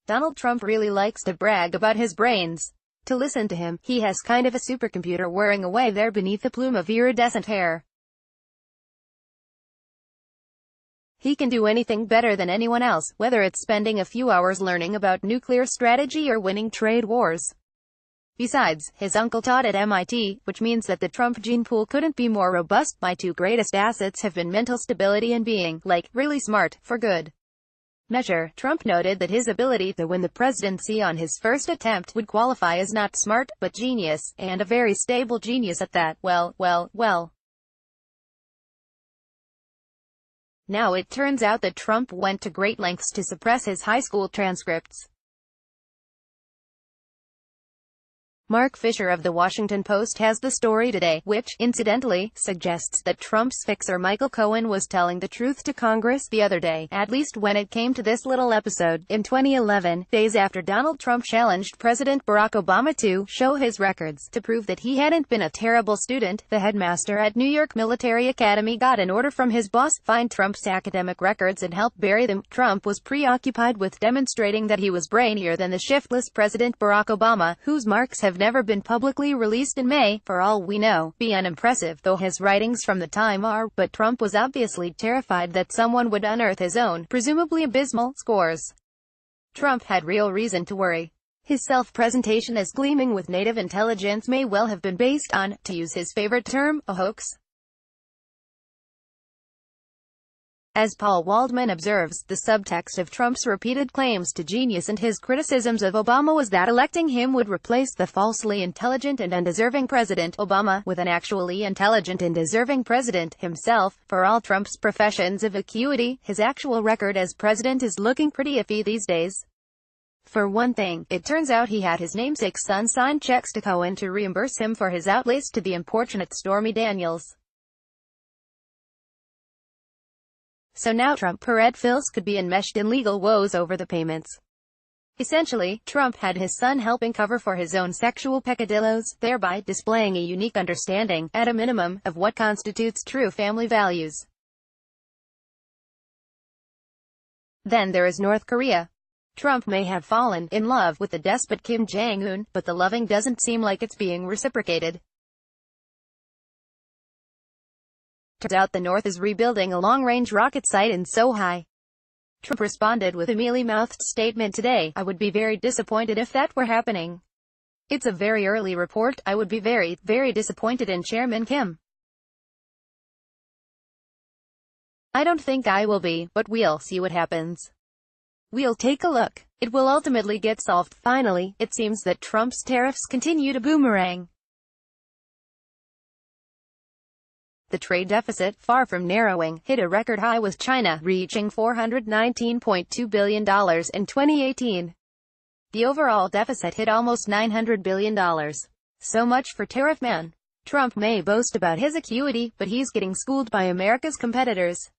Donald Trump really likes to brag about his brains. To listen to him, he has kind of a supercomputer whirring away there beneath a plume of iridescent hair. He can do anything better than anyone else, whether it's spending a few hours learning about nuclear strategy or winning trade wars. Besides, his uncle taught at MIT, which means that the Trump gene pool couldn't be more robust. My two greatest assets have been mental stability and being, like, really smart, for good measure. Trump noted that his ability to win the presidency on his first attempt would qualify as not smart, but genius, and a very stable genius at that. Well. Now it turns out that Trump went to great lengths to suppress his high school transcripts. Mark Fisher of The Washington Post has the story today, which, incidentally, suggests that Trump's fixer Michael Cohen was telling the truth to Congress the other day, at least when it came to this little episode. In 2011, days after Donald Trump challenged President Barack Obama to show his records to prove that he hadn't been a terrible student, the headmaster at New York Military Academy got an order from his boss: find Trump's academic records and help bury them. Trump was preoccupied with demonstrating that he was brainier than the shiftless President Barack Obama, whose marks have never been publicly released and may, for all we know, be unimpressive, though his writings from the time are. But Trump was obviously terrified that someone would unearth his own, presumably abysmal, scores. Trump had real reason to worry. His self-presentation as gleaming with native intelligence may well have been based on, to use his favorite term, a hoax. As Paul Waldman observes, the subtext of Trump's repeated claims to genius and his criticisms of Obama was that electing him would replace the falsely intelligent and undeserving President Obama with an actually intelligent and deserving president himself. For all Trump's professions of acuity, his actual record as president is looking pretty iffy these days. For one thing, it turns out he had his namesake's son sign checks to Cohen to reimburse him for his outlays to the importunate Stormy Daniels. So now Trump Red Phils could be enmeshed in legal woes over the payments. Essentially, Trump had his son helping cover for his own sexual peccadillos, thereby displaying a unique understanding, at a minimum, of what constitutes true family values. Then there is North Korea. Trump may have fallen in love with the despot Kim Jong-un, but the loving doesn't seem like it's being reciprocated. Turns out the North is rebuilding a long-range rocket site in Sohai. Trump responded with a mealy-mouthed statement today: "I would be very disappointed if that were happening. It's a very early report. I would be very, very disappointed in Chairman Kim. I don't think I will be, but we'll see what happens. We'll take a look. It will ultimately get solved." Finally, it seems that Trump's tariffs continue to boomerang. The trade deficit, far from narrowing, hit a record high with China, reaching $419.2 billion in 2018. The overall deficit hit almost $900 billion. So much for Tariff Man. Trump may boast about his acuity, but he's getting schooled by America's competitors.